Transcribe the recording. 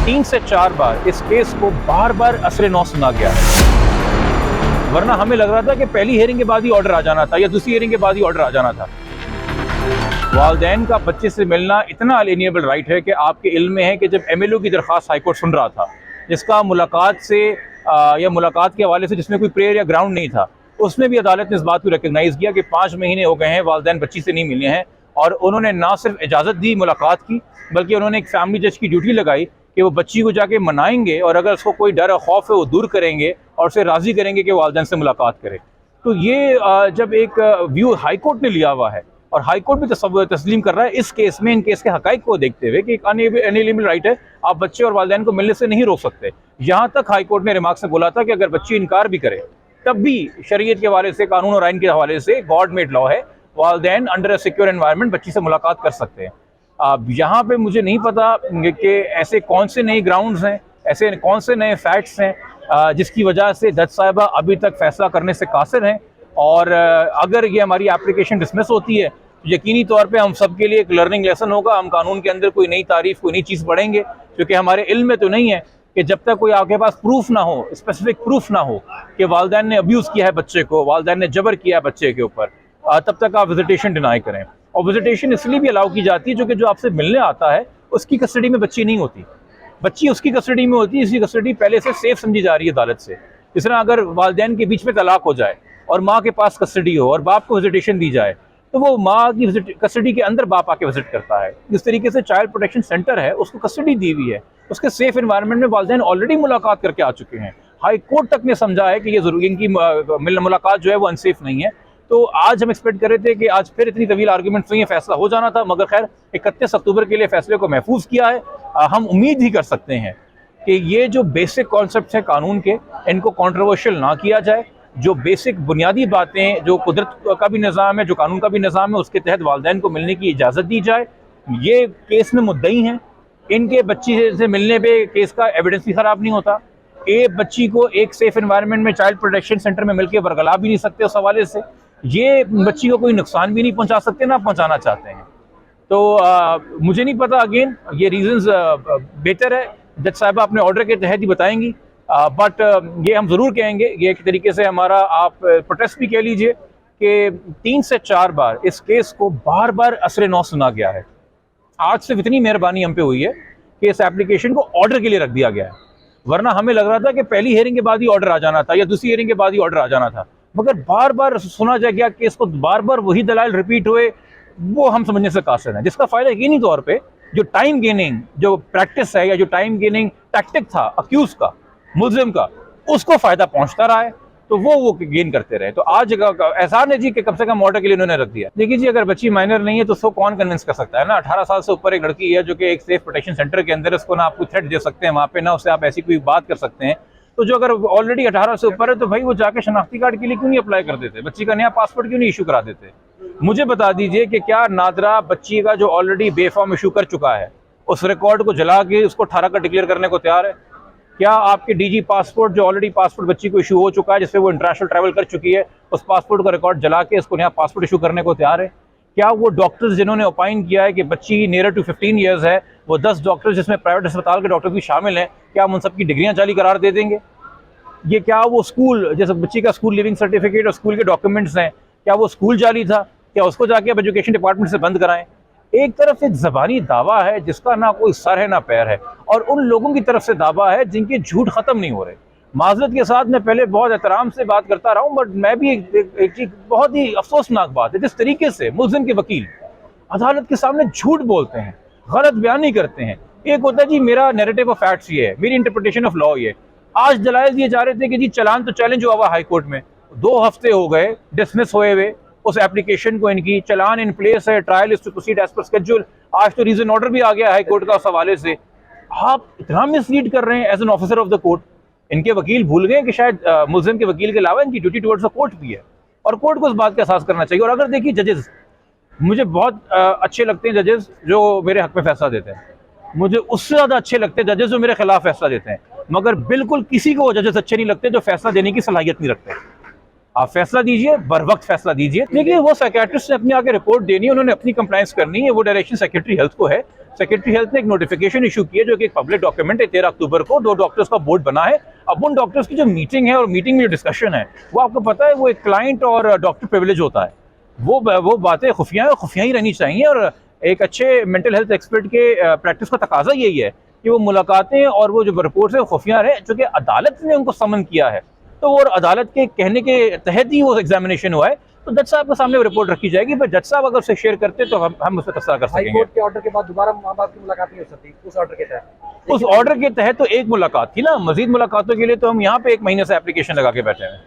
3 से 4 बार इस केस को बार बार असर नौ सुना गया है, वरना हमें लग रहा था कि पहली हियरिंग के बाद ही ऑर्डर आ जाना था या दूसरी हियरिंग के बाद ही ऑर्डर आ जाना था। वालिदैन का बच्चे से मिलना इतना अलियनेबल राइट है कि आपके इल्म में है कि जब MLO की दरख्वास्त हाईकोर्ट सुन रहा था, जिसका मुलाकात से या मुलाकात के हवाले से जिसमें कोई प्रेयर या ग्राउंड नहीं था, उसमें भी अदालत ने इस बात को रिकगनाइज़ किया कि 5 महीने हो गए हैं वालिदैन बच्ची से नहीं मिले हैं, और उन्होंने ना सिर्फ इजाज़त दी मुलाकात की, बल्कि उन्होंने एक फैमिली जज की ड्यूटी लगाई कि वो बच्ची को जाके मनाएंगे और अगर उसको कोई डर और खौफ है वो दूर करेंगे और उसे राज़ी करेंगे कि वालिदैन से मुलाकात करे। तो ये जब एक व्यू हाई कोर्ट ने लिया हुआ है और हाई कोर्ट भी तस्लीम कर रहा है इस केस में, इन केस के हक़ाइक़ को देखते हुए कि एक अनएलिजिबल राइट है, आप बच्चे और वालिदैन को मिलने से नहीं रोक सकते। यहाँ तक हाई कोर्ट ने रिमार्क्स में बोला था कि अगर बच्ची इनकार भी करे तब भी शरीयत के हवाले से, कानून और आइन के हवाले से गॉड मेड लॉ है, वालिदैन अंडर अ सिक्योर एनवायरनमेंट बच्ची से मुलाकात कर सकते हैं। अब यहाँ पे मुझे नहीं पता कि ऐसे कौन से नए ग्राउंड्स हैं, ऐसे कौन से नए फैक्ट्स हैं जिसकी वजह से जज साहिबा अभी तक फैसला करने से कासिर हैं, और अगर ये हमारी एप्लीकेशन डिसमिस होती है तो यकीनी तौर पे हम सब के लिए एक लर्निंग लेसन होगा। हम कानून के अंदर कोई नई तारीफ, कोई नई चीज़ पढ़ेंगे, क्योंकि हमारे इल्म में तो नहीं है कि जब तक कोई आपके पास प्रूफ ना हो, स्पेसिफिक प्रूफ ना हो कि वालिदैन ने अब्यूज़ किया है बच्चे को, वालिदैन ने जबर किया है बच्चे के ऊपर, तब तक आप विजिटेशन डिनाई करें। और विजिटेशन इसलिए भी अलाउ की जाती है जो आपसे मिलने आता है उसकी कस्टडी में बच्ची नहीं होती, बच्ची उसकी कस्टडी में होती है, इसकी कस्टडी पहले से सेफ समझी जा रही है अदालत से। जिस तरह अगर वालिदैन के बीच में तलाक हो जाए और माँ के पास कस्टडी हो और बाप को विजिटेशन दी जाए तो वो माँ की कस्टडी के अंदर बाप आके विजिट करता है। इस तरीके से चाइल्ड प्रोटेक्शन सेंटर है, उसको कस्टडी दी हुई है, उसके सेफ एनवायरनमेंट में वालिदैन ऑलरेडी मुलाकात करके आ चुके हैं। हाई कोर्ट तक ने समझा है कि ये जरूरी, इनकी मुलाकात जो है वो अनसेफ नहीं है। तो आज हम एक्सपेक्ट कर रहे थे कि आज फिर इतनी तवील आर्गूमेंट्स हुई, फैसला हो जाना था, मगर खैर 31 अक्टूबर के लिए फैसले को महफूज किया है। हम उम्मीद ही कर सकते हैं कि ये जो बेसिक कॉन्सेप्ट हैं कानून के, इनको कंट्रोवर्शियल ना किया जाए। जो बेसिक बुनियादी बातें, जो कुदरत का भी निज़ाम है, जो कानून का भी निज़ाम है, उसके तहत वालिदैन को मिलने की इजाज़त दी जाए। ये केस में मुद्दई हैं, इनके बच्ची से मिलने पे केस का एविडेंस भी ख़राब नहीं होता। एक बच्ची को एक सेफ एनवायरनमेंट में चाइल्ड प्रोटेक्शन सेंटर में मिलकर बरगला भी नहीं सकते, उस हवाले से ये बच्ची को कोई नुकसान भी नहीं पहुंचा सकते, ना पहुंचाना चाहते हैं। तो मुझे नहीं पता, अगेन ये रीजंस बेहतर है जज साहिबा अपने ऑर्डर के तहत ही बताएंगी, बट ये हम ज़रूर कहेंगे, ये एक तरीके से हमारा आप प्रोटेस्ट भी कह लीजिए कि 3 से 4 बार इस केस को बार बार असर नौ सुना गया है। आज सिर्फ इतनी मेहरबानी हम पे हुई है कि इस एप्लीकेशन को ऑर्डर के लिए रख दिया गया है, वरना हमें लग रहा था कि पहली हियरिंग के बाद ही ऑर्डर आ जाना था या दूसरी हियरिंग के बाद ही ऑर्डर आ जाना था, मगर बार बार सुना जा गया केस को, बार बार वही दलाइल रिपीट हुए, वो हम समझने से कासिर हैं। जिसका फ़ायदा यकीनी तौर पे जो टाइम गेनिंग जो प्रैक्टिस है या जो टाइम गेनिंग टैक्टिक था अक्यूज का, मुल्जिम का, उसको फ़ायदा पहुंचता रहा है, तो वो गेन करते रहे। तो आज एहसान है जी कि कम से कम ऑर्डर के लिए उन्होंने रख दिया। देखिए जी, अगर बच्ची माइनर नहीं है तो उसको कौन कन्विंस कर सकता है ना। 18 साल से ऊपर एक लड़की है जो कि एक सेफ प्रोटेक्शन सेंटर के अंदर, उसको ना आप कोई थ्रेट दे सकते हैं वहाँ पे, ना उससे आप ऐसी कोई बात कर सकते हैं। तो जो अगर ऑलरेडी 18 से ऊपर है तो भाई वो जाके शनाख्ती कार्ड के लिए क्यों नहीं अप्लाई कर देते, बच्ची का नया पासपोर्ट क्यों नहीं इशू करा देते। मुझे बता दीजिए कि क्या नादरा बच्ची का जो ऑलरेडी बेफॉर्म इशू कर चुका है उस रिकॉर्ड को जला के उसको 18 का डिक्लेयर करने को तैयार है? क्या आपके DG पासपोर्ट, जो ऑलरेडी पासपोर्ट बच्ची को इशू हो चुका है, जिससे वो इंटरनेशनल ट्रैवल कर चुकी है, उस पासपोर्ट का रिकॉर्ड जला के उसको नया पासपोर्ट इशू करने को तैयार है? क्या वो डॉक्टर्स जिन्होंने ओपाइन किया है कि बच्ची नियर टू 15 ईयर्स है, वो 10 डॉक्टर्स जिसमें प्राइवेट अस्पताल के डॉक्टर भी शामिल हैं, क्या हम उन सबकी डिग्रियाँ जाली करार दे देंगे? ये क्या वो स्कूल, जैसे बच्ची का स्कूल लिविंग सर्टिफिकेट और स्कूल के डॉक्यूमेंट्स हैं, क्या वो स्कूल जाली था? क्या उसको जाके अब एजुकेशन डिपार्टमेंट से बंद कराएं? एक तरफ एक ज़बानी दावा है जिसका ना कोई सर है ना पैर है, और उन लोगों की तरफ से दावा है जिनके झूठ ख़त्म नहीं हो रहे। माज़रत के साथ मैं पहले बहुत एहतराम से बात करता रहा हूँ, बट मैं भी एक बहुत ही अफसोसनाक बात है जिस तरीके से मुल्ज़िम के वकील अदालत के सामने झूठ बोलते हैं, गलत बयानी करते हैं। एक होता है जी मेरा नैरेटिव ऑफ फैक्ट्स ये है, मेरी इंटरप्रिटेशन ऑफ लॉ ये। आज दलाइल दिए जा रहे थे कि जी चलान तो चैलेंज हुआ हाई कोर्ट में, 2 हफ्ते हो गए डिसमिस हुए हुए उस एप्लीकेशन को, इनकी चलान इन प्लेस है, trial is to proceed as per schedule. आज तो रीजन ऑर्डर भी आ गया हाई कोर्ट का उस हवाले से। आप इतना मिसलीड कर रहे हैं as an officer of the court. इनके वकील भूल गए कि शायद मुल्जिम के वकील के अलावा इनकी ड्यूटी टुवर्ड्स द कोर्ट भी है, और कोर्ट को इस बात का एहसास करना चाहिए। और अगर देखिए जजेस, मुझे बहुत अच्छे लगते हैं जजेस जो मेरे हक में फैसला देते हैं, मुझे उससे ज़्यादा अच्छे लगते हैं जजेस जो मेरे खिलाफ फैसला देते हैं, मगर बिल्कुल किसी को वो जजेस अच्छे नहीं लगते जो फैसला देने की सलाहियत नहीं रखते। आप फैसला दीजिए, बर वक्त फैसला दीजिए। देखिए वो साइकियाट्रिस्ट ने अपनी आगे रिपोर्ट देनी है, उन्होंने अपनी कंप्लायंस करनी है, वो डायरेक्शन सेक्रेटरी हेल्थ को है। सेक्रेटरी हेल्थ ने एक नोटिफिकेशन इशू किया जो कि एक पब्लिक डॉक्यूमेंट है। 13 अक्टूबर को 2 डॉक्टर्स का बोर्ड बना है। अब उन डॉक्टर्स की जो मीटिंग है और मीटिंग में जो डिस्कशन है वो आपको पता है वो एक क्लाइंट और डॉक्टर प्रिविलेज होता है। वो बातें खुफिया है, खुफिया ही रहनी चाहिए। और एक अच्छे मेंटल हेल्थ एक्सपर्ट के प्रैक्टिस का तकाजा यही है कि वो मुलाकातें और वो जो रिपोर्ट्स है खुफिया रहे, चूँकि अदालत ने उनको समन किया है तो वो अदालत के कहने के तहत ही वो एग्जामिनेशन हुआ है। तो जज साहब के सामने रिपोर्ट रखी जाएगी, पर जज साहब अगर उसे शेयर करते तो हम उस पर तस्सा कर हाई सकेंगे। कोर्ट के ऑर्डर के बाद दोबारा माँ बाप की मुलाकात नहीं हो सकती उस ऑर्डर के तहत? उस ऑर्डर के तहत तो एक मुलाकात थी ना, मजीद मुलाकातों के लिए तो हम यहाँ पे 1 महीने से एप्लीकेशन लगा के बैठे हैं।